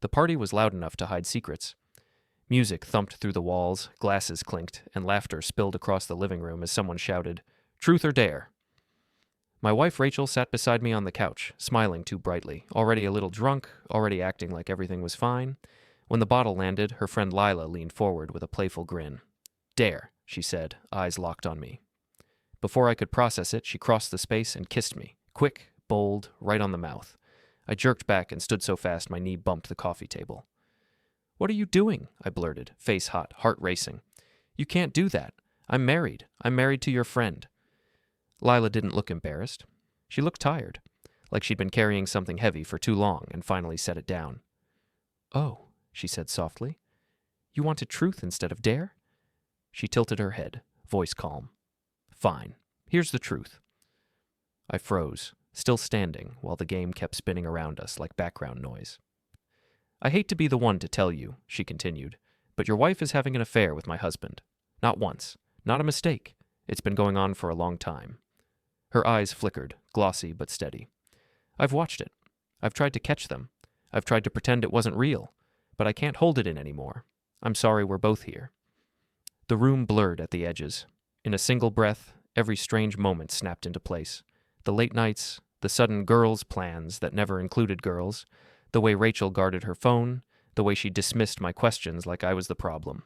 The party was loud enough to hide secrets. Music thumped through the walls, glasses clinked, and laughter spilled across the living room as someone shouted, "Truth or dare?" My wife Rachel sat beside me on the couch, smiling too brightly, already a little drunk, already acting like everything was fine. When the bottle landed, her friend Lila leaned forward with a playful grin. "Dare," she said, eyes locked on me. Before I could process it, she crossed the space and kissed me, quick, bold, right on the mouth. I jerked back and stood so fast my knee bumped the coffee table. "What are you doing?" I blurted, face hot, heart racing. "You can't do that. I'm married. I'm married to your friend." Lila didn't look embarrassed. She looked tired, like she'd been carrying something heavy for too long and finally set it down. "Oh," she said softly. "You wanted truth instead of dare?" She tilted her head, voice calm. "Fine. Here's the truth." I froze, still standing while the game kept spinning around us like background noise. "I hate to be the one to tell you," she continued, "but your wife is having an affair with my husband. Not once. Not a mistake. It's been going on for a long time." Her eyes flickered, glossy but steady. "I've watched it. I've tried to catch them. I've tried to pretend it wasn't real, but I can't hold it in anymore. I'm sorry we're both here." The room blurred at the edges. In a single breath, every strange moment snapped into place. The late nights, the sudden girls' plans that never included girls, the way Rachel guarded her phone, the way she dismissed my questions like I was the problem.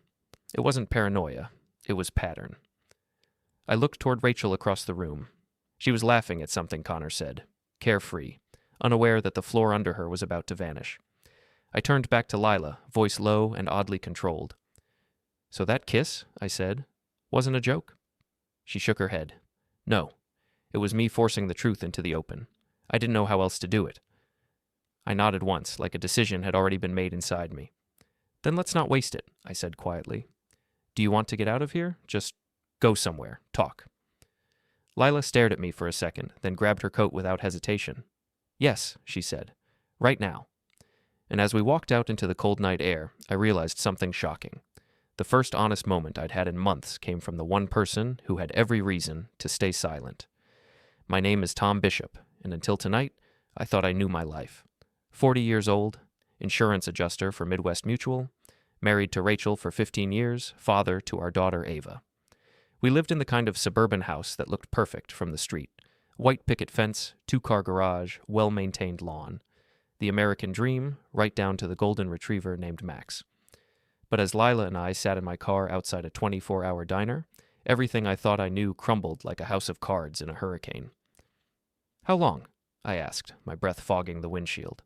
It wasn't paranoia. It was pattern. I looked toward Rachel across the room. She was laughing at something Connor said, carefree, unaware that the floor under her was about to vanish. I turned back to Lila, voice low and oddly controlled. "So that kiss," I said, "wasn't a joke?" She shook her head. "No. It was me forcing the truth into the open. I didn't know how else to do it." I nodded once, like a decision had already been made inside me. "Then let's not waste it," I said quietly. "Do you want to get out of here? Just go somewhere. Talk." Lila stared at me for a second, then grabbed her coat without hesitation. "Yes," she said. "Right now." And as we walked out into the cold night air, I realized something shocking. The first honest moment I'd had in months came from the one person who had every reason to stay silent. My name is Tom Bishop, and until tonight, I thought I knew my life. 40 years old, insurance adjuster for Midwest Mutual, married to Rachel for 15 years, father to our daughter Ava. We lived in the kind of suburban house that looked perfect from the street. White picket fence, 2-car garage, well-maintained lawn. The American dream, right down to the golden retriever named Max. But as Lila and I sat in my car outside a 24-hour diner, everything I thought I knew crumbled like a house of cards in a hurricane. "How long?" I asked, my breath fogging the windshield.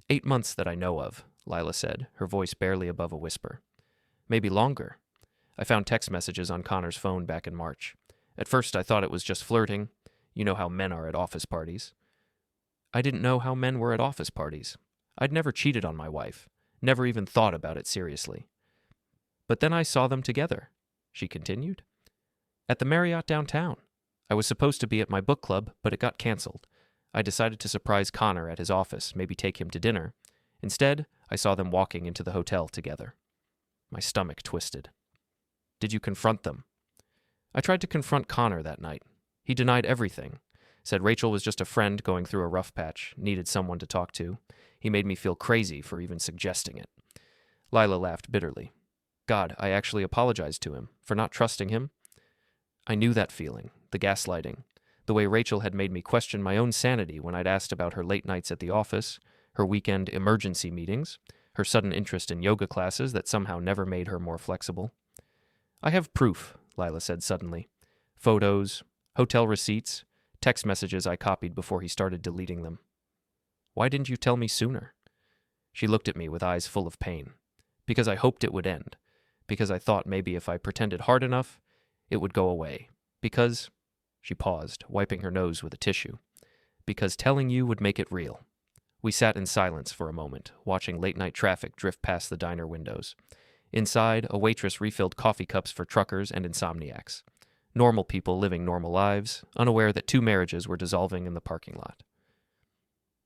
8 months that I know of, Lila said, her voice barely above a whisper. "Maybe longer." I found text messages on Connor's phone back in March. At first I thought it was just flirting. You know how men are at office parties. I didn't know how men were at office parties. I'd never cheated on my wife, never even thought about it seriously. "But then I saw them together," she continued. "At the Marriott downtown. I was supposed to be at my book club, but it got canceled. I decided to surprise Connor at his office, maybe take him to dinner. Instead, I saw them walking into the hotel together." My stomach twisted. "Did you confront them?" "I tried to confront Connor that night. He denied everything. Said Rachel was just a friend going through a rough patch, needed someone to talk to. He made me feel crazy for even suggesting it." Lila laughed bitterly. "God, I actually apologized to him for not trusting him." I knew that feeling, the gaslighting, the way Rachel had made me question my own sanity when I'd asked about her late nights at the office, her weekend emergency meetings, her sudden interest in yoga classes that somehow never made her more flexible. "I have proof," Lila said suddenly. "Photos, hotel receipts, text messages I copied before he started deleting them." "Why didn't you tell me sooner?" She looked at me with eyes full of pain. "Because I hoped it would end. Because I thought maybe if I pretended hard enough, it would go away. Because—" She paused, wiping her nose with a tissue. "Because telling you would make it real." We sat in silence for a moment, watching late-night traffic drift past the diner windows. Inside, a waitress refilled coffee cups for truckers and insomniacs. Normal people living normal lives, unaware that 2 marriages were dissolving in the parking lot.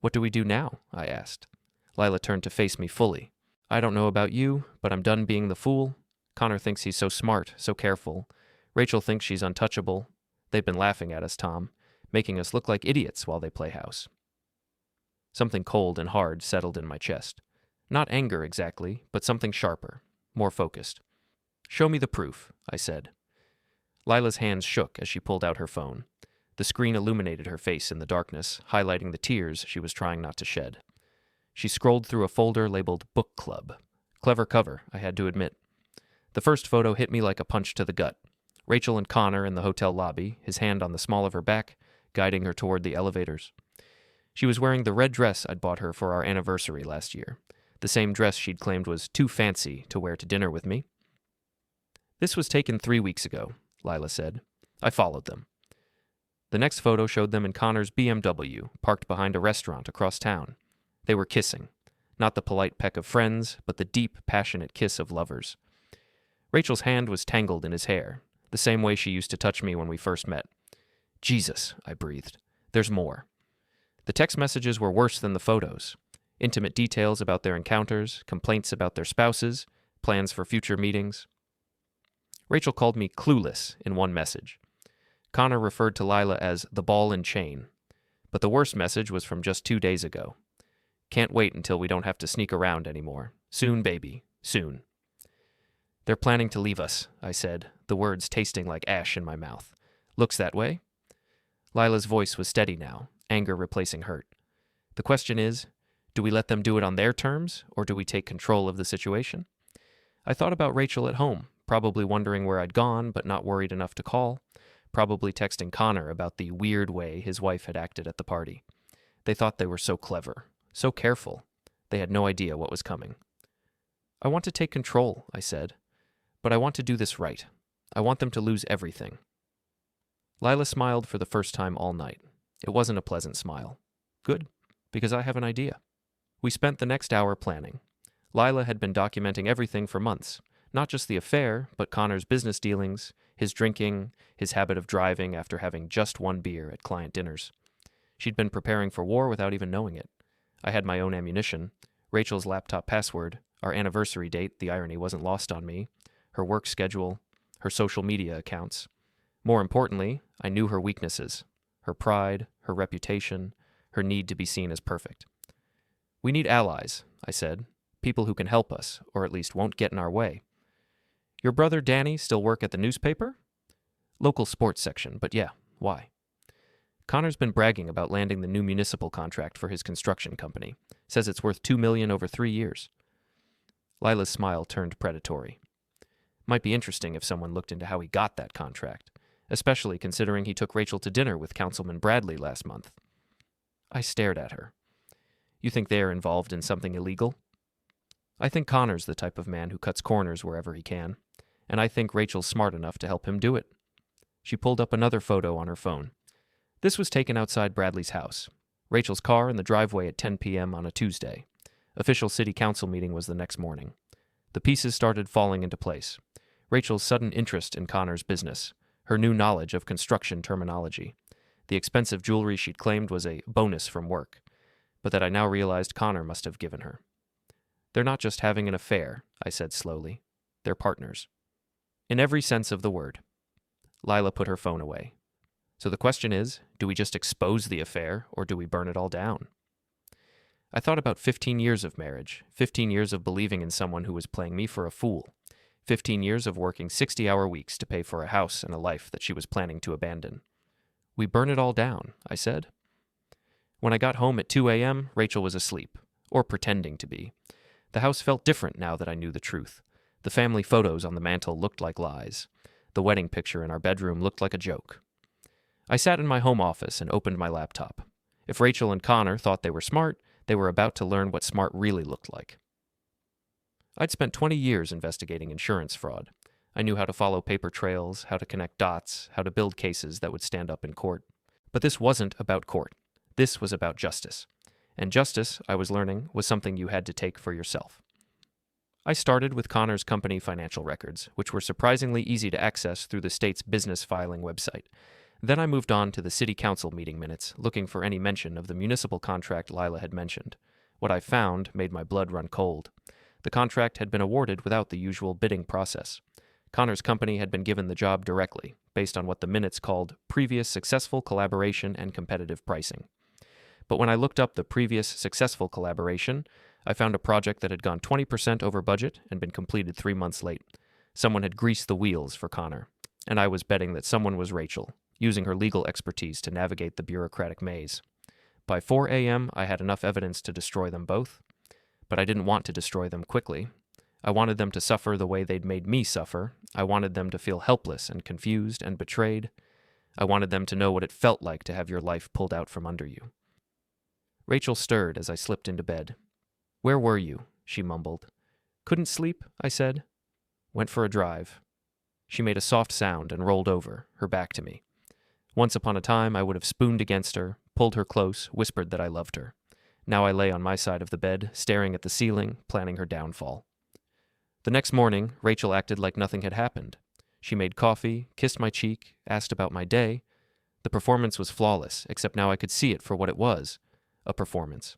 "What do we do now?" I asked. Lila turned to face me fully. "I don't know about you, but I'm done being the fool. Connor thinks he's so smart, so careful. Rachel thinks she's untouchable. They've been laughing at us, Tom, making us look like idiots while they play house." Something cold and hard settled in my chest. Not anger exactly, but something sharper, more focused. "Show me the proof," I said. Lila's hands shook as she pulled out her phone. The screen illuminated her face in the darkness, highlighting the tears she was trying not to shed. She scrolled through a folder labeled Book Club. Clever cover, I had to admit. The first photo hit me like a punch to the gut. Rachel and Connor in the hotel lobby, his hand on the small of her back, guiding her toward the elevators. She was wearing the red dress I'd bought her for our anniversary last year, the same dress she'd claimed was too fancy to wear to dinner with me. "This was taken 3 weeks ago," Lila said. I followed them. The next photo showed them in Connor's BMW, parked behind a restaurant across town. They were kissing. Not the polite peck of friends, but the deep, passionate kiss of lovers. Rachel's hand was tangled in his hair, the same way she used to touch me when we first met. "Jesus," I breathed. "There's more." The text messages were worse than the photos. Intimate details about their encounters, complaints about their spouses, plans for future meetings. Rachel called me clueless in one message. Connor referred to Lila as the ball and chain. But the worst message was from just 2 days ago. "Can't wait until we don't have to sneak around anymore. Soon, baby. Soon." "They're planning to leave us," I said, the words tasting like ash in my mouth. "Looks that way." Lila's voice was steady now, anger replacing hurt. "The question is, do we let them do it on their terms, or do we take control of the situation?" I thought about Rachel at home, probably wondering where I'd gone, but not worried enough to call, probably texting Connor about the weird way his wife had acted at the party. They thought they were so clever, so careful. They had no idea what was coming. "I want to take control," I said, "but I want to do this right. I want them to lose everything." Lila smiled for the first time all night. It wasn't a pleasant smile. Good, because I have an idea. We spent the next hour planning. Lila had been documenting everything for months, not just the affair, but Connor's business dealings, his drinking, his habit of driving after having just one beer at client dinners. She'd been preparing for war without even knowing it. I had my own ammunition, Rachel's laptop password, our anniversary date, the irony wasn't lost on me, her work schedule, her social media accounts. More importantly, I knew her weaknesses, her pride, her reputation, her need to be seen as perfect. "We need allies," I said, "people who can help us, or at least won't get in our way." "Your brother Danny still work at the newspaper?" "Local sports section, but yeah, why?" "Connor's been bragging about landing the new municipal contract for his construction company. Says it's worth $2 million over 3 years. Lila's smile turned predatory. "Might be interesting if someone looked into how he got that contract, especially considering he took Rachel to dinner with Councilman Bradley last month." I stared at her. "You think they're involved in something illegal?" "I think Connor's the type of man who cuts corners wherever he can, and I think Rachel's smart enough to help him do it." She pulled up another photo on her phone. This was taken outside Bradley's house. Rachel's car in the driveway at 10 p.m. on a Tuesday. Official city council meeting was the next morning. The pieces started falling into place. Rachel's sudden interest in Connor's business, her new knowledge of construction terminology, the expensive jewelry she'd claimed was a bonus from work, but that I now realized Connor must have given her. "They're not just having an affair," I said slowly. "They're partners. In every sense of the word." Lila put her phone away. "So the question is, do we just expose the affair, or do we burn it all down?" I thought about 15 years of marriage, 15 years of believing in someone who was playing me for a fool, 15 years of working 60-hour weeks to pay for a house and a life that she was planning to abandon. "We burn it all down," I said. When I got home at 2 a.m., Rachel was asleep, or pretending to be. The house felt different now that I knew the truth. The family photos on the mantel looked like lies. The wedding picture in our bedroom looked like a joke. I sat in my home office and opened my laptop. If Rachel and Connor thought they were smart, they were about to learn what smart really looked like. I'd spent 20 years investigating insurance fraud. I knew how to follow paper trails, how to connect dots, how to build cases that would stand up in court. But this wasn't about court. This was about justice. And justice, I was learning, was something you had to take for yourself. I started with Connor's company financial records, which were surprisingly easy to access through the state's business filing website. Then I moved on to the city council meeting minutes, looking for any mention of the municipal contract Lila had mentioned. What I found made my blood run cold. The contract had been awarded without the usual bidding process. Connor's company had been given the job directly, based on what the minutes called previous successful collaboration and competitive pricing. But when I looked up the previous successful collaboration, I found a project that had gone 20% over budget and been completed 3 months late. Someone had greased the wheels for Connor, and I was betting that someone was Rachel, using her legal expertise to navigate the bureaucratic maze. By 4 a.m., I had enough evidence to destroy them both, but I didn't want to destroy them quickly. I wanted them to suffer the way they'd made me suffer. I wanted them to feel helpless and confused and betrayed. I wanted them to know what it felt like to have your life pulled out from under you. Rachel stirred as I slipped into bed. "Where were you?" she mumbled. "Couldn't sleep," I said. "Went for a drive." She made a soft sound and rolled over, her back to me. Once upon a time, I would have spooned against her, pulled her close, whispered that I loved her. Now I lay on my side of the bed, staring at the ceiling, planning her downfall. The next morning, Rachel acted like nothing had happened. She made coffee, kissed my cheek, asked about my day. The performance was flawless, except now I could see it for what it was, a performance.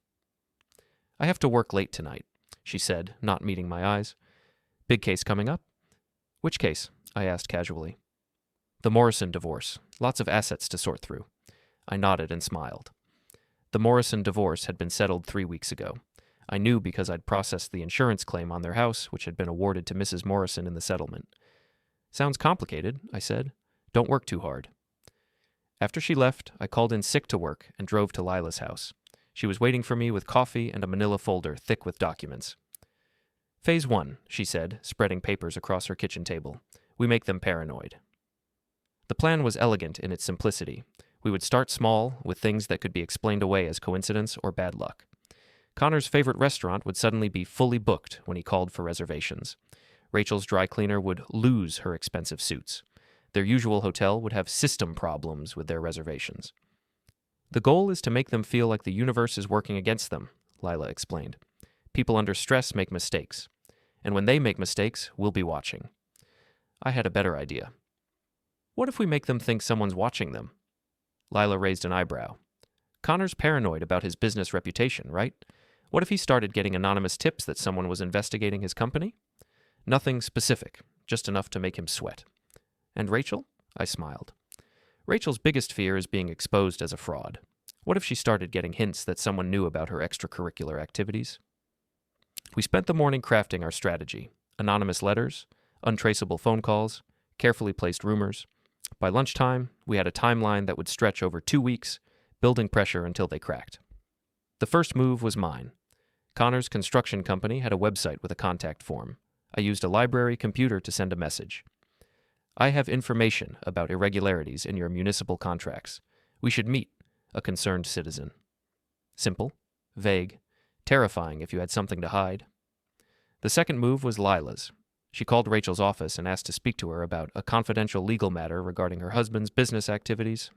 "I have to work late tonight," she said, not meeting my eyes. "Big case coming up?" "Which case?" I asked casually. "The Morrison divorce. Lots of assets to sort through." I nodded and smiled. The Morrison divorce had been settled 3 weeks ago. I knew because I'd processed the insurance claim on their house, which had been awarded to Mrs. Morrison in the settlement. "Sounds complicated," I said. "Don't work too hard." After she left, I called in sick to work and drove to Lila's house. She was waiting for me with coffee and a manila folder thick with documents. "Phase 1, she said, spreading papers across her kitchen table. "We make them paranoid." The plan was elegant in its simplicity. We would start small, with things that could be explained away as coincidence or bad luck. Connor's favorite restaurant would suddenly be fully booked when he called for reservations. Rachel's dry cleaner would lose her expensive suits. Their usual hotel would have system problems with their reservations. "The goal is to make them feel like the universe is working against them," Lila explained. "People under stress make mistakes. And when they make mistakes, we'll be watching." I had a better idea. "What if we make them think someone's watching them?" Lila raised an eyebrow. "Connor's paranoid about his business reputation, right? What if he started getting anonymous tips that someone was investigating his company?" "Nothing specific, just enough to make him sweat." "And Rachel?" I smiled. "Rachel's biggest fear is being exposed as a fraud. What if she started getting hints that someone knew about her extracurricular activities?" We spent the morning crafting our strategy. Anonymous letters, untraceable phone calls, carefully placed rumors. By lunchtime, we had a timeline that would stretch over 2 weeks, building pressure until they cracked. The first move was mine. Connor's construction company had a website with a contact form. I used a library computer to send a message. "I have information about irregularities in your municipal contracts. We should meet, a concerned citizen." Simple, vague, terrifying if you had something to hide. The second move was Lila's. She called Rachel's office and asked to speak to her about a confidential legal matter regarding her husband's business activities.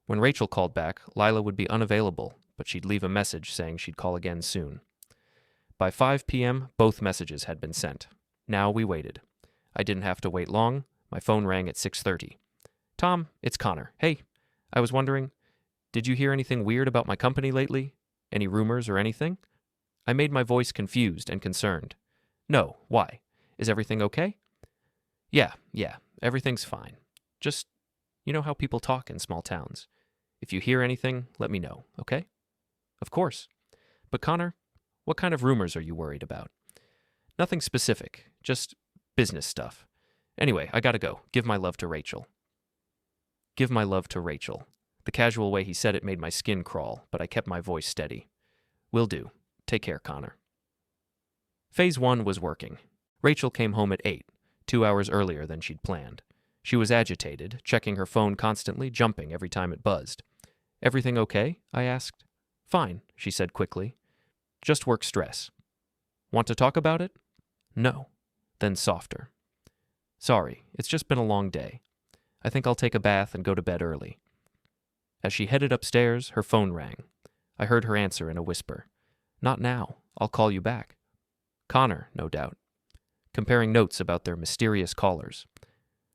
When Rachel called back, Lila would be unavailable, but she'd leave a message saying she'd call again soon. By 5 p.m., both messages had been sent. Now we waited. I didn't have to wait long. My phone rang at 6:30. "Tom, it's Connor. Hey, I was wondering, did you hear anything weird about my company lately? Any rumors or anything?" I made my voice confused and concerned. "No, why? Is everything okay?" Yeah, everything's fine. Just, you know how people talk in small towns. If you hear anything, let me know, okay?" "Of course. But Connor, what kind of rumors are you worried about?" "Nothing specific, just business stuff. Anyway, I gotta go. Give my love to Rachel." Give my love to Rachel. The casual way he said it made my skin crawl, but I kept my voice steady. "Will do. Take care, Connor." Phase 1 was working. Rachel came home at 8, 2 hours earlier than she'd planned. She was agitated, checking her phone constantly, jumping every time it buzzed. "Everything okay?" I asked. "Fine," she said quickly. "Just work stress." "Want to talk about it?" "No." Then softer. "Sorry, it's just been a long day. I think I'll take a bath and go to bed early." As she headed upstairs, her phone rang. I heard her answer in a whisper. "Not now. I'll call you back." Connor, no doubt. Comparing notes about their mysterious callers.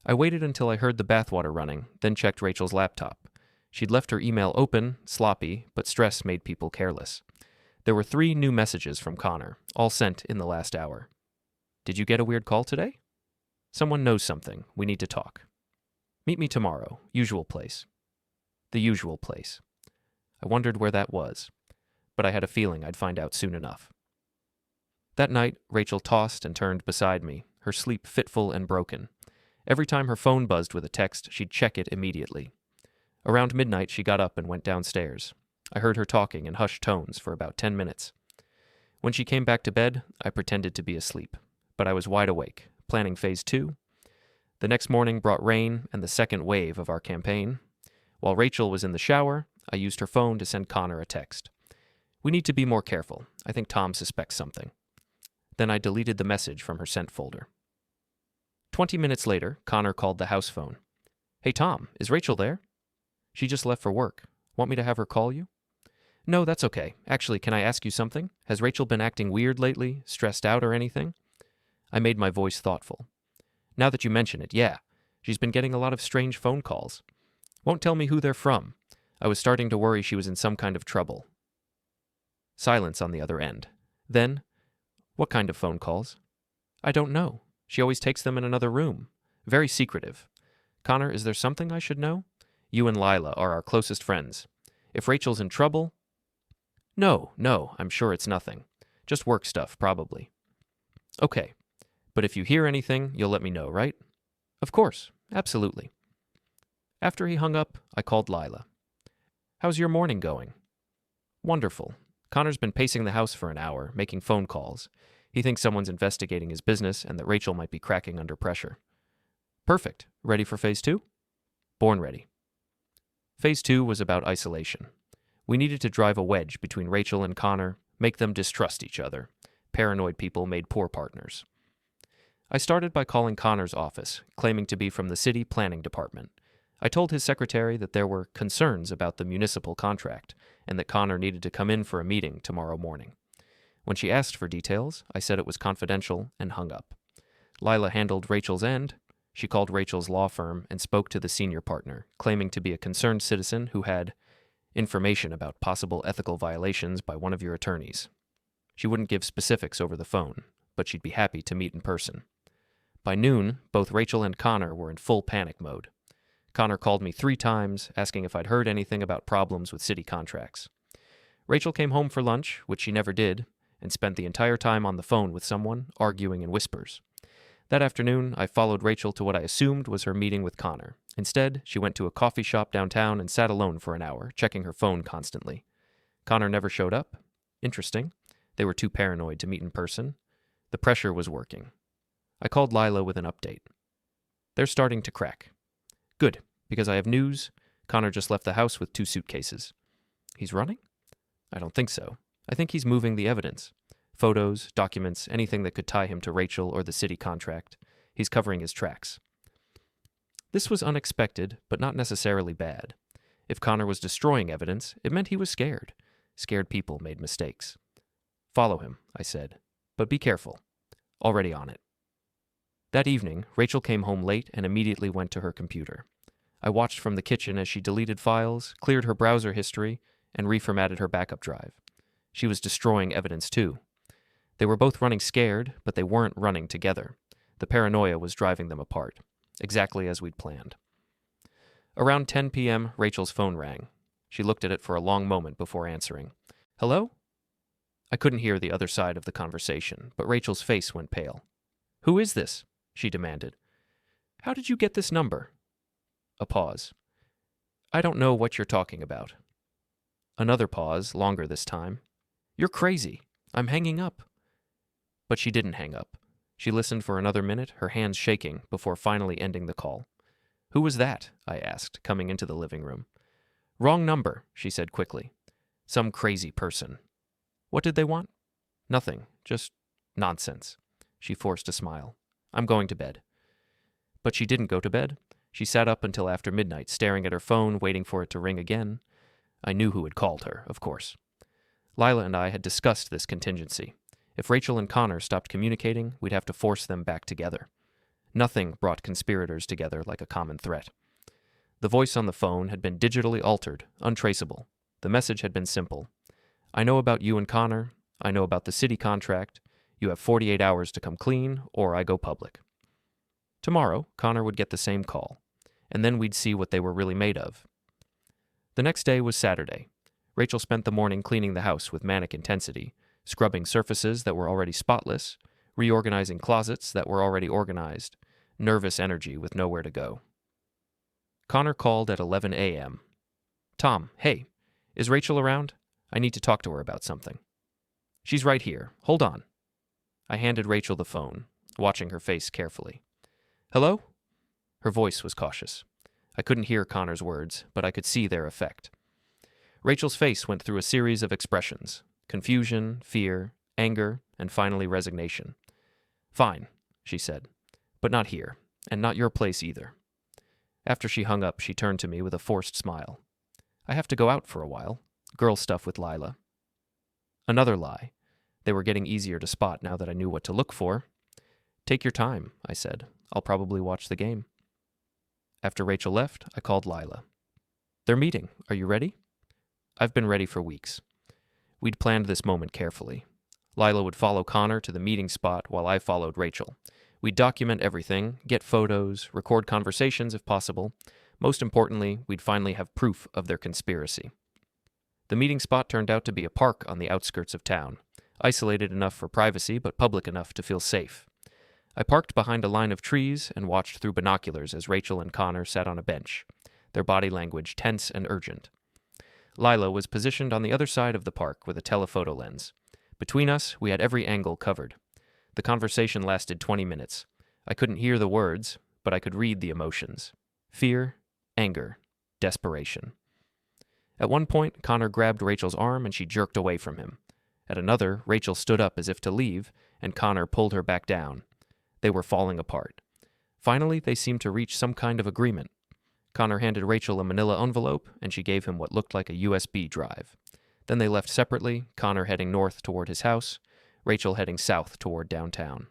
I waited until I heard the bathwater running, then checked Rachel's laptop. She'd left her email open, sloppy, but stress made people careless. There were 3 new messages from Connor, all sent in the last hour. "Did you get a weird call today?" "Someone knows something. We need to talk." "Meet me tomorrow. Usual place." The usual place. I wondered where that was. but I had a feeling I'd find out soon enough. That night, Rachel tossed and turned beside me, her sleep fitful and broken. Every time her phone buzzed with a text, she'd check it immediately. Around midnight, she got up and went downstairs. I heard her talking in hushed tones for about 10 minutes. When she came back to bed, I pretended to be asleep, but I was wide awake, planning phase 2. The next morning brought rain and the second wave of our campaign. While Rachel was in the shower, I used her phone to send Connor a text. "We need to be more careful. I think Tom suspects something." Then I deleted the message from her sent folder. 20 minutes later, Connor called the house phone. "Hey Tom, is Rachel there?" "She just left for work. Want me to have her call you?" "No, that's okay. Actually, can I ask you something? Has Rachel been acting weird lately, stressed out or anything?" I made my voice thoughtful. "Now that you mention it, yeah. She's been getting a lot of strange phone calls. Won't tell me who they're from. I was starting to worry she was in some kind of trouble." Silence on the other end. Then, "What kind of phone calls?" "I don't know. She always takes them in another room. Very secretive. Connor, is there something I should know? You and Lila are our closest friends. If Rachel's in trouble—" No, I'm sure it's nothing. Just work stuff, probably." "Okay. But if you hear anything, you'll let me know, right?" "Of course. Absolutely." After he hung up, I called Lila. "How's your morning going?" "Wonderful. Connor's been pacing the house for an hour, making phone calls. He thinks someone's investigating his business and that Rachel might be cracking under pressure." "Perfect. Ready for phase 2? "Born ready." Phase 2 was about isolation. We needed to drive a wedge between Rachel and Connor, make them distrust each other. Paranoid people made poor partners. I started by calling Connor's office, claiming to be from the city planning department. I told his secretary that there were concerns about the municipal contract and that Connor needed to come in for a meeting tomorrow morning. When she asked for details, I said it was confidential and hung up. Lila handled Rachel's end. She called Rachel's law firm and spoke to the senior partner, claiming to be a concerned citizen who had information about possible ethical violations by one of your attorneys. She wouldn't give specifics over the phone, but she'd be happy to meet in person. By noon, both Rachel and Connor were in full panic mode. Connor called me 3 times, asking if I'd heard anything about problems with city contracts. Rachel came home for lunch, which she never did, and spent the entire time on the phone with someone, arguing in whispers. That afternoon, I followed Rachel to what I assumed was her meeting with Connor. Instead, she went to a coffee shop downtown and sat alone for an hour, checking her phone constantly. Connor never showed up. Interesting. They were too paranoid to meet in person. The pressure was working. I called Lila with an update. "They're starting to crack." "Good, because I have news. Connor just left the house with 2 suitcases." "He's running?" "I don't think so. I think he's moving the evidence. Photos, documents, anything that could tie him to Rachel or the city contract. He's covering his tracks." This was unexpected, but not necessarily bad. If Connor was destroying evidence, it meant he was scared. Scared people made mistakes. "Follow him," I said. "But be careful." Already on it. That evening, Rachel came home late and immediately went to her computer. I watched from the kitchen as she deleted files, cleared her browser history, and reformatted her backup drive. She was destroying evidence too. They were both running scared, but they weren't running together. The paranoia was driving them apart, exactly as we'd planned. Around 10 p.m., Rachel's phone rang. She looked at it for a long moment before answering. "Hello?" I couldn't hear the other side of the conversation, but Rachel's face went pale. "Who is this?" she demanded. "How did you get this number?" A pause. "I don't know what you're talking about." Another pause, longer this time. "You're crazy. I'm hanging up." But she didn't hang up. She listened for another minute, her hands shaking, before finally ending the call. "Who was that?" I asked, coming into the living room. "Wrong number," she said quickly. "Some crazy person." "What did they want?" "Nothing. Just nonsense." She forced a smile. "I'm going to bed." But she didn't go to bed. She sat up until after midnight, staring at her phone, waiting for it to ring again. I knew who had called her, of course. Lila and I had discussed this contingency. If Rachel and Connor stopped communicating, we'd have to force them back together. Nothing brought conspirators together like a common threat. The voice on the phone had been digitally altered, untraceable. The message had been simple. "I know about you and Connor. I know about the city contract. You have 48 hours to come clean, or I go public." Tomorrow, Connor would get the same call, and then we'd see what they were really made of. The next day was Saturday. Rachel spent the morning cleaning the house with manic intensity, scrubbing surfaces that were already spotless, reorganizing closets that were already organized, nervous energy with nowhere to go. Connor called at 11 a.m. "Tom, hey, is Rachel around? I need to talk to her about something." "She's right here. Hold on." I handed Rachel the phone, watching her face carefully. "Hello?" Her voice was cautious. I couldn't hear Connor's words, but I could see their effect. Rachel's face went through a series of expressions: confusion, fear, anger, and finally resignation. "Fine," she said, "but not here, and not your place either." After she hung up, she turned to me with a forced smile. "I have to go out for a while. Girl stuff with Lila." Another lie. They were getting easier to spot now that I knew what to look for. "Take your time," I said. "I'll probably watch the game." After Rachel left, I called Lila. "They're meeting. Are you ready?" I've been ready for weeks. We'd planned this moment carefully. Lila would follow Connor to the meeting spot while I followed Rachel. We'd document everything, get photos, record conversations if possible. Most importantly, we'd finally have proof of their conspiracy. The meeting spot turned out to be a park on the outskirts of town, isolated enough for privacy but public enough to feel safe. I parked behind a line of trees and watched through binoculars as Rachel and Connor sat on a bench, their body language tense and urgent. Lila was positioned on the other side of the park with a telephoto lens. Between us, we had every angle covered. The conversation lasted 20 minutes. I couldn't hear the words, but I could read the emotions: fear, anger, desperation. At one point, Connor grabbed Rachel's arm and she jerked away from him. At another, Rachel stood up as if to leave, and Connor pulled her back down. They were falling apart. Finally, they seemed to reach some kind of agreement. Connor handed Rachel a manila envelope, and she gave him what looked like a USB drive. Then they left separately, Connor heading north toward his house, Rachel heading south toward downtown.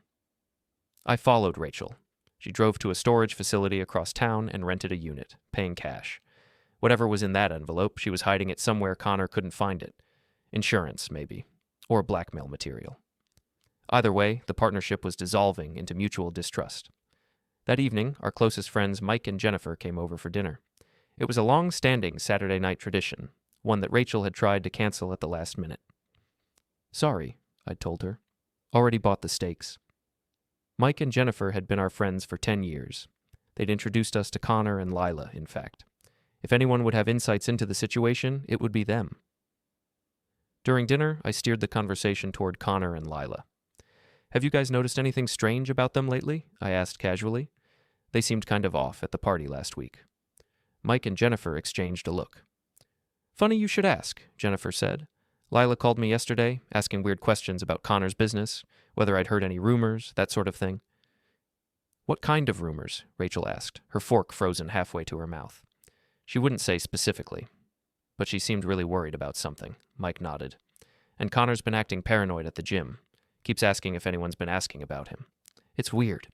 I followed Rachel. She drove to a storage facility across town and rented a unit, paying cash. Whatever was in that envelope, she was hiding it somewhere Connor couldn't find it. Insurance, maybe. Or blackmail material. Either way, the partnership was dissolving into mutual distrust. That evening, our closest friends Mike and Jennifer came over for dinner. It was a long-standing Saturday night tradition, one that Rachel had tried to cancel at the last minute. "Sorry," I'd told her. "Already bought the steaks." Mike and Jennifer had been our friends for 10 years. They'd introduced us to Connor and Lila, in fact. If anyone would have insights into the situation, it would be them. During dinner, I steered the conversation toward Connor and Lila. "Have you guys noticed anything strange about them lately?" I asked casually. They seemed kind of off at the party last week. Mike and Jennifer exchanged a look. "Funny you should ask," Jennifer said. "Lila called me yesterday, asking weird questions about Connor's business, whether I'd heard any rumors, that sort of thing." "What kind of rumors?" Rachel asked, her fork frozen halfway to her mouth. She wouldn't say specifically, but she seemed really worried about something. Mike nodded. "And Connor's been acting paranoid at the gym. Keeps asking if anyone's been asking about him. It's weird."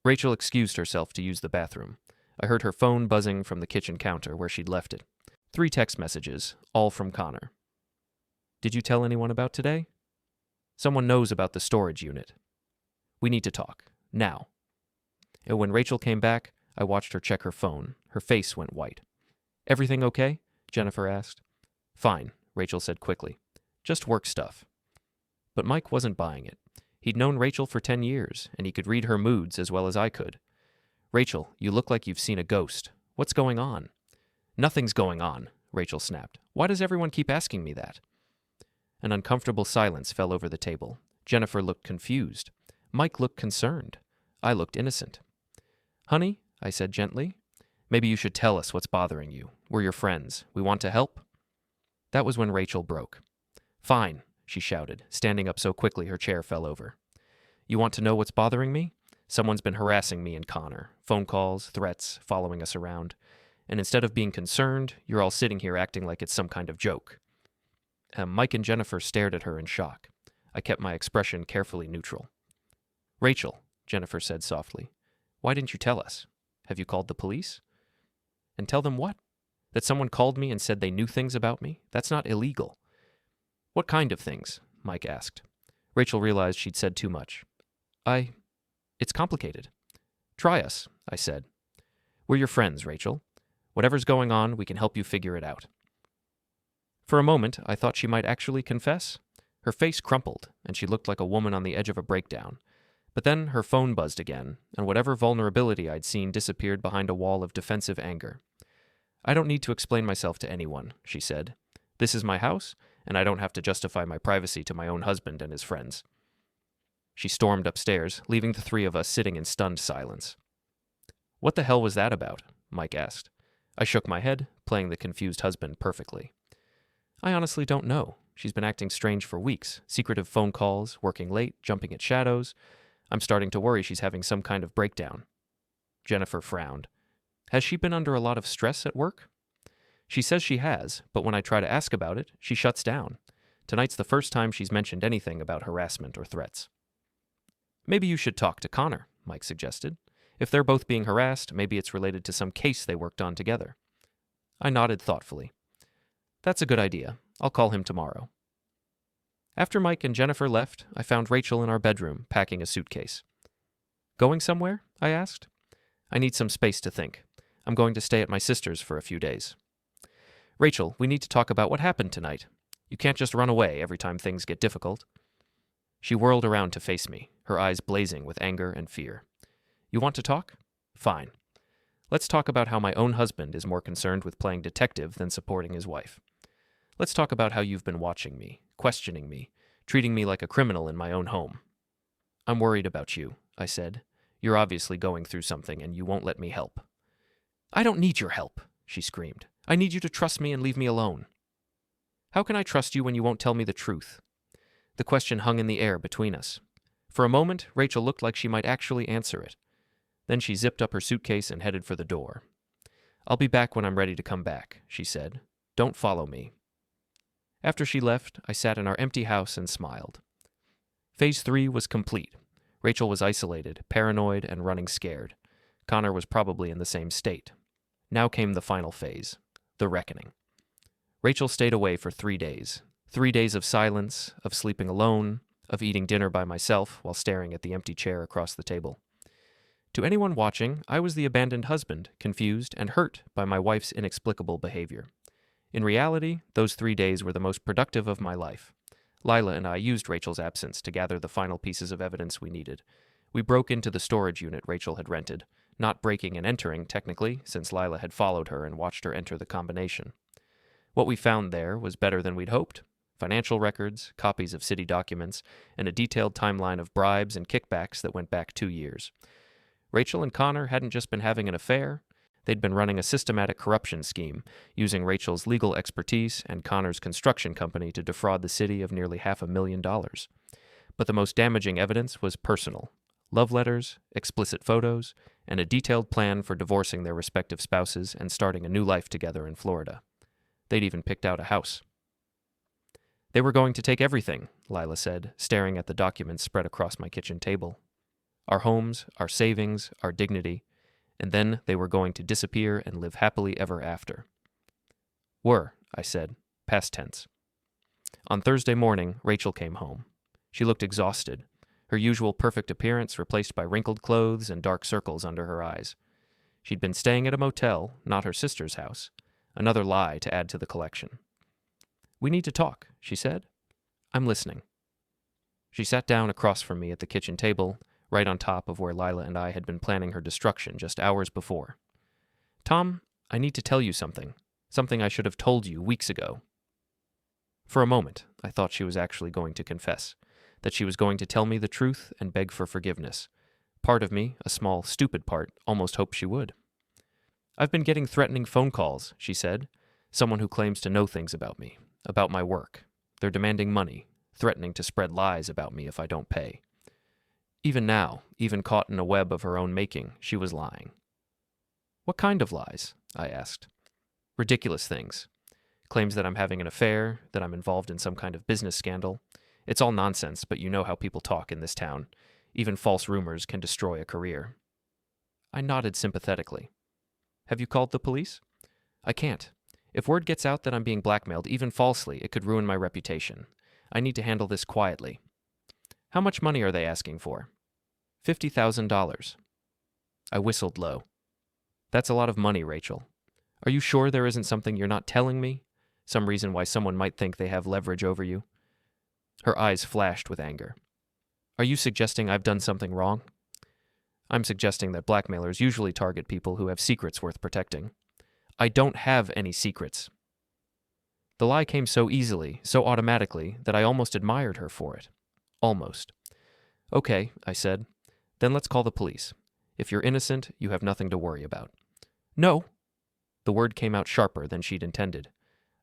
Rachel excused herself to use the bathroom. I heard her phone buzzing from the kitchen counter where she'd left it. 3 text messages, all from Connor. "Did you tell anyone about today? Someone knows about the storage unit. We need to talk. Now." And when Rachel came back, I watched her check her phone. Her face went white. "Everything okay?" Jennifer asked. "Fine," Rachel said quickly. "Just work stuff." But Mike wasn't buying it. He'd known Rachel for 10 years, and he could read her moods as well as I could. "Rachel, you look like you've seen a ghost. What's going on?" "Nothing's going on," Rachel snapped. "Why does everyone keep asking me that?" An uncomfortable silence fell over the table. Jennifer looked confused. Mike looked concerned. I looked innocent. "Honey," I said gently, "maybe you should tell us what's bothering you. We're your friends. We want to help." That was when Rachel broke. "Fine," she shouted, standing up so quickly her chair fell over. "You want to know what's bothering me? Someone's been harassing me and Connor. Phone calls, threats, following us around. And instead of being concerned, you're all sitting here acting like it's some kind of joke." Mike and Jennifer stared at her in shock. I kept my expression carefully neutral. "Rachel," Jennifer said softly, "why didn't you tell us? Have you called the police?" "And tell them what? That someone called me and said they knew things about me? That's not illegal." "What kind of things?" Mike asked. Rachel realized she'd said too much. It's complicated." "Try us," I said. "We're your friends, Rachel. Whatever's going on, we can help you figure it out." For a moment, I thought she might actually confess. Her face crumpled, and she looked like a woman on the edge of a breakdown. But then her phone buzzed again, and whatever vulnerability I'd seen disappeared behind a wall of defensive anger. "I don't need to explain myself to anyone," she said. "This is my house, and I don't have to justify my privacy to my own husband and his friends." She stormed upstairs, leaving the three of us sitting in stunned silence. "What the hell was that about?" Mike asked. I shook my head, playing the confused husband perfectly. "I honestly don't know. She's been acting strange for weeks. Secretive phone calls, working late, jumping at shadows. I'm starting to worry she's having some kind of breakdown." Jennifer frowned. "Has she been under a lot of stress at work?" "She says she has, but when I try to ask about it, she shuts down. Tonight's the first time she's mentioned anything about harassment or threats." "Maybe you should talk to Connor," Mike suggested. "If they're both being harassed, maybe it's related to some case they worked on together." I nodded thoughtfully. "That's a good idea. I'll call him tomorrow." After Mike and Jennifer left, I found Rachel in our bedroom, packing a suitcase. "Going somewhere?" I asked. "I need some space to think. I'm going to stay at my sister's for a few days." "Rachel, we need to talk about what happened tonight. You can't just run away every time things get difficult." She whirled around to face me, her eyes blazing with anger and fear. "You want to talk? Fine. Let's talk about how my own husband is more concerned with playing detective than supporting his wife. Let's talk about how you've been watching me, questioning me, treating me like a criminal in my own home." "I'm worried about you," I said. "You're obviously going through something and you won't let me help." "I don't need your help," she screamed. "I need you to trust me and leave me alone." "How can I trust you when you won't tell me the truth?" The question hung in the air between us. For a moment, Rachel looked like she might actually answer it. Then she zipped up her suitcase and headed for the door. "I'll be back when I'm ready to come back," she said. "Don't follow me." After she left, I sat in our empty house and smiled. Phase 3 was complete. Rachel was isolated, paranoid, and running scared. Connor was probably in the same state. Now came the final phase, the reckoning. Rachel stayed away for 3 days. 3 days of silence, of sleeping alone, of eating dinner by myself while staring at the empty chair across the table. To anyone watching, I was the abandoned husband, confused and hurt by my wife's inexplicable behavior. In reality, those 3 days were the most productive of my life. Lila and I used Rachel's absence to gather the final pieces of evidence we needed. We broke into the storage unit Rachel had rented, not breaking and entering, technically, since Lila had followed her and watched her enter the combination. What we found there was better than we'd hoped. Financial records, copies of city documents, and a detailed timeline of bribes and kickbacks that went back 2 years. Rachel and Connor hadn't just been having an affair. They'd been running a systematic corruption scheme, using Rachel's legal expertise and Connor's construction company to defraud the city of nearly $500,000. But the most damaging evidence was personal. Love letters, explicit photos, and a detailed plan for divorcing their respective spouses and starting a new life together in Florida. They'd even picked out a house. "They were going to take everything," Lila said, staring at the documents spread across my kitchen table. "Our homes, our savings, our dignity, and then they were going to disappear and live happily ever after." "Were," I said, past tense. On Thursday morning, Rachel came home. She looked exhausted, her usual perfect appearance replaced by wrinkled clothes and dark circles under her eyes. She'd been staying at a motel, not her sister's house. Another lie to add to the collection. "We need to talk," she said. "I'm listening." She sat down across from me at the kitchen table, right on top of where Lila and I had been planning her destruction just hours before. "Tom, I need to tell you something. Something I should have told you weeks ago." For a moment, I thought she was actually going to confess, that she was going to tell me the truth and beg for forgiveness. Part of me, a small, stupid part, almost hoped she would. "I've been getting threatening phone calls," she said. "Someone who claims to know things about me, about my work. They're demanding money, threatening to spread lies about me if I don't pay." Even now, even caught in a web of her own making, she was lying. "What kind of lies?" I asked. "Ridiculous things. Claims that I'm having an affair, that I'm involved in some kind of business scandal. It's all nonsense, but you know how people talk in this town. Even false rumors can destroy a career." I nodded sympathetically. "Have you called the police?" "I can't. If word gets out that I'm being blackmailed, even falsely, it could ruin my reputation. I need to handle this quietly." "How much money are they asking for?" $50,000. I whistled low. "That's a lot of money, Rachel. Are you sure there isn't something you're not telling me? Some reason why someone might think they have leverage over you? Her eyes flashed with anger. Are you suggesting I've done something wrong? I'm suggesting that blackmailers usually target people who have secrets worth protecting. I don't have any secrets. The lie came so easily, so automatically, that I almost admired her for it. Almost. Okay, I said. Then let's call the police. If you're innocent, you have nothing to worry about. No. The word came out sharper than she'd intended.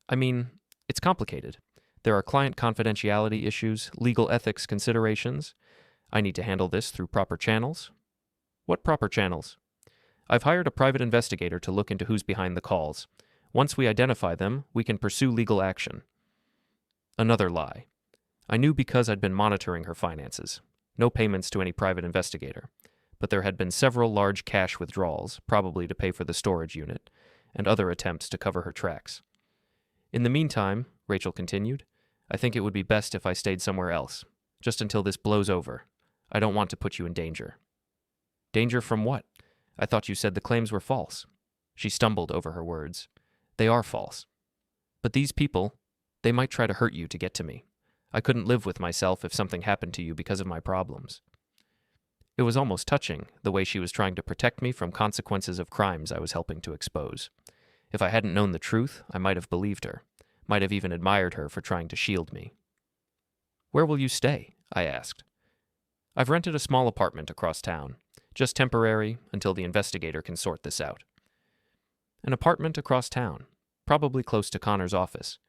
I mean, it's complicated. There are client confidentiality issues, legal ethics considerations. I need to handle this through proper channels. What proper channels? I've hired a private investigator to look into who's behind the calls. Once we identify them, we can pursue legal action. Another lie. I knew because I'd been monitoring her finances. No payments to any private investigator. But there had been several large cash withdrawals, probably to pay for the storage unit, and other attempts to cover her tracks. In the meantime, Rachel continued, I think it would be best if I stayed somewhere else, just until this blows over. I don't want to put you in danger. Danger from what? I thought you said the claims were false. She stumbled over her words. They are false. But these people, they might try to hurt you to get to me. I couldn't live with myself if something happened to you because of my problems. It was almost touching, the way she was trying to protect me from consequences of crimes I was helping to expose. If I hadn't known the truth, I might have believed her, might have even admired her for trying to shield me. Where will you stay? I asked. I've rented a small apartment across town, just temporary until the investigator can sort this out. An apartment across town, probably close to Connor's office.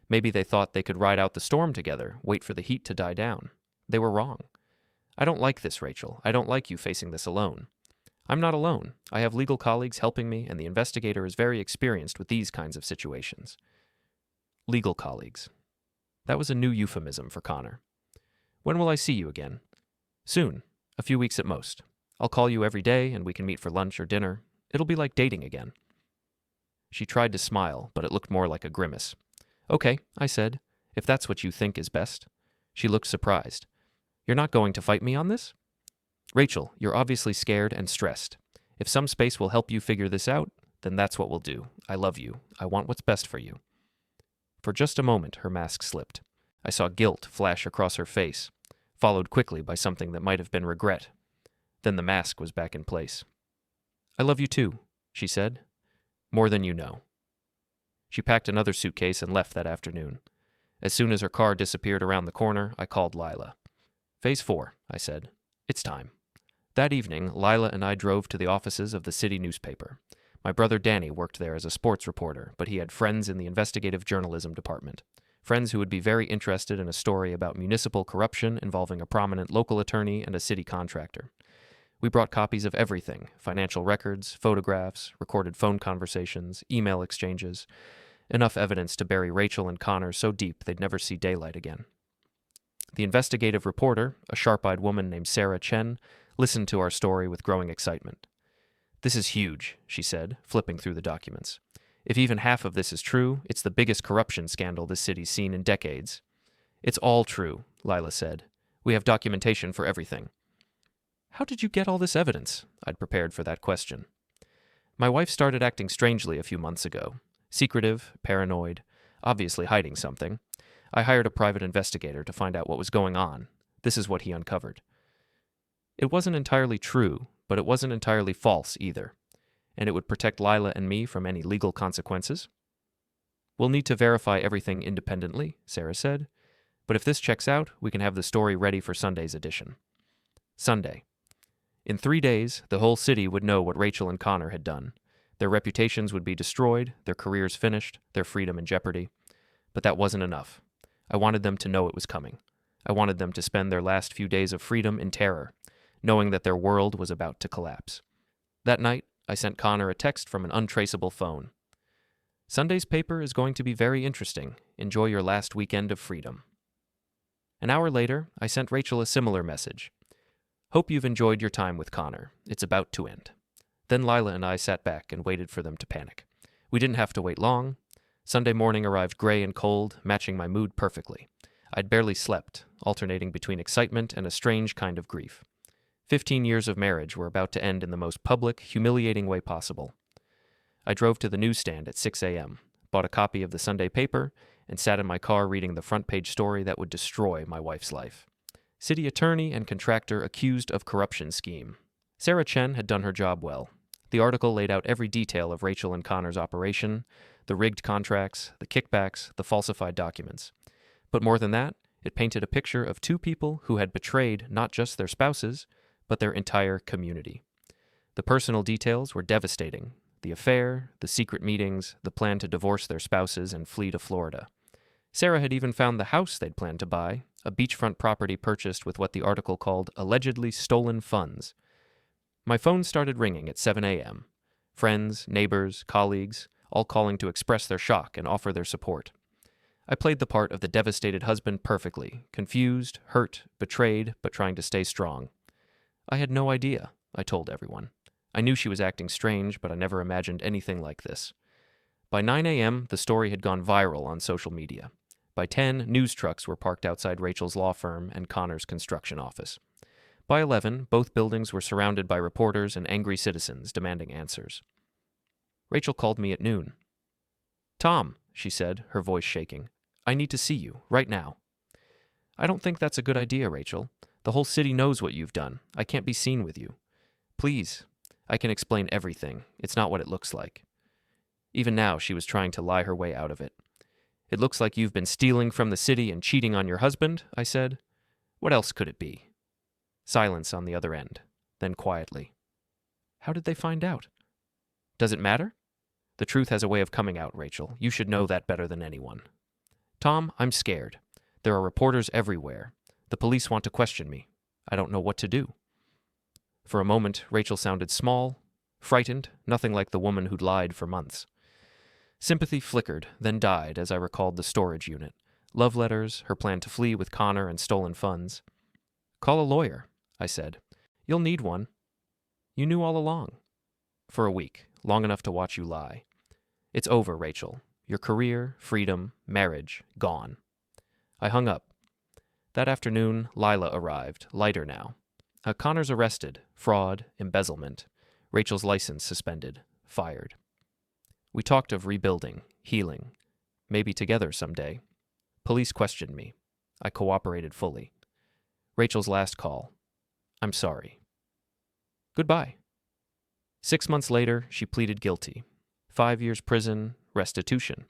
Maybe they thought they could ride out the storm together, wait for the heat to die down. They were wrong. I don't like this, Rachel. I don't like you facing this alone. I'm not alone. I have legal colleagues helping me, and the investigator is very experienced with these kinds of situations. Legal colleagues. That was a new euphemism for Connor. When will I see you again? Soon. A few weeks at most. I'll call you every day, and we can meet for lunch or dinner. It'll be like dating again. She tried to smile, but it looked more like a grimace. Okay, I said, if that's what you think is best. She looked surprised. You're not going to fight me on this? Rachel, you're obviously scared and stressed. If some space will help you figure this out, then that's what we'll do. I love you. I want what's best for you. For just a moment, her mask slipped. I saw guilt flash across her face, followed quickly by something that might have been regret. Then the mask was back in place. I love you too, she said. More than you know. She packed another suitcase and left that afternoon. As soon as her car disappeared around the corner, I called Lila. Phase 4, I said. It's time. That evening, Lila and I drove to the offices of the city newspaper. My brother Danny worked there as a sports reporter, but he had friends in the investigative journalism department. Friends who would be very interested in a story about municipal corruption involving a prominent local attorney and a city contractor. We brought copies of everything, financial records, photographs, recorded phone conversations, email exchanges, enough evidence to bury Rachel and Connor so deep they'd never see daylight again. The investigative reporter, a sharp-eyed woman named Sarah Chen, listened to our story with growing excitement. This is huge, she said, flipping through the documents. If even half of this is true, it's the biggest corruption scandal this city's seen in decades. It's all true, Lila said. We have documentation for everything. How did you get all this evidence? I'd prepared for that question. My wife started acting strangely a few months ago. Secretive, paranoid, obviously hiding something. I hired a private investigator to find out what was going on. This is what he uncovered. It wasn't entirely true, but it wasn't entirely false either. And it would protect Lila and me from any legal consequences. We'll need to verify everything independently, Sarah said. But if this checks out, we can have the story ready for Sunday's edition. Sunday. In 3 days, the whole city would know what Rachel and Connor had done. Their reputations would be destroyed, their careers finished, their freedom in jeopardy. But that wasn't enough. I wanted them to know it was coming. I wanted them to spend their last few days of freedom in terror, knowing that their world was about to collapse. That night, I sent Connor a text from an untraceable phone. Sunday's paper is going to be very interesting. Enjoy your last weekend of freedom. An hour later, I sent Rachel a similar message. Hope you've enjoyed your time with Connor. It's about to end. Then Lila and I sat back and waited for them to panic. We didn't have to wait long. Sunday morning arrived gray and cold, matching my mood perfectly. I'd barely slept, alternating between excitement and a strange kind of grief. 15 years of marriage were about to end in the most public, humiliating way possible. I drove to the newsstand at 6 a.m., bought a copy of the Sunday paper, and sat in my car reading the front page story that would destroy my wife's life. City attorney and contractor accused of corruption scheme. Sarah Chen had done her job well. The article laid out every detail of Rachel and Connor's operation, the rigged contracts, the kickbacks, the falsified documents. But more than that, it painted a picture of two people who had betrayed not just their spouses, but their entire community. The personal details were devastating. The affair, the secret meetings, the plan to divorce their spouses and flee to Florida. Sarah had even found the house they'd planned to buy, a beachfront property purchased with what the article called allegedly stolen funds. My phone started ringing at 7 a.m. Friends, neighbors, colleagues, all calling to express their shock and offer their support. I played the part of the devastated husband perfectly, confused, hurt, betrayed, but trying to stay strong. I had no idea, I told everyone. I knew she was acting strange, but I never imagined anything like this. By 9 a.m., the story had gone viral on social media. By 10, news trucks were parked outside Rachel's law firm and Connor's construction office. By 11, both buildings were surrounded by reporters and angry citizens demanding answers. Rachel called me at noon. "Tom," she said, her voice shaking, "I need to see you, right now." "I don't think that's a good idea, Rachel. The whole city knows what you've done. I can't be seen with you. Please. I can explain everything. It's not what it looks like." Even now, she was trying to lie her way out of it. "It looks like you've been stealing from the city and cheating on your husband," I said. "What else could it be?" Silence on the other end, then quietly. "How did they find out?" "Does it matter? The truth has a way of coming out, Rachel. You should know that better than anyone." "Tom, I'm scared. There are reporters everywhere. The police want to question me. I don't know what to do." For a moment, Rachel sounded small, frightened, nothing like the woman who'd lied for months. Sympathy flickered, then died as I recalled the storage unit, love letters, her plan to flee with Connor and stolen funds. "Call a lawyer," I said. "You'll need one. You knew all along." "For a week, long enough to watch you lie. It's over, Rachel. Your career, freedom, marriage, gone." I hung up. That afternoon, Lila arrived, lighter now. Connor's arrested, fraud, embezzlement. Rachel's license suspended, fired. We talked of rebuilding, healing, maybe together someday. Police questioned me. I cooperated fully. Rachel's last call. "I'm sorry." Goodbye. 6 months later, she pleaded guilty. 5 years prison, restitution.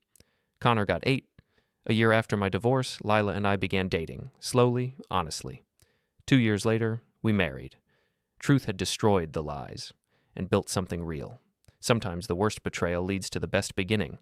Connor got 8. A year after my divorce, Lila and I began dating, slowly, honestly. 2 years later, we married. Truth had destroyed the lies and built something real. Sometimes the worst betrayal leads to the best beginning.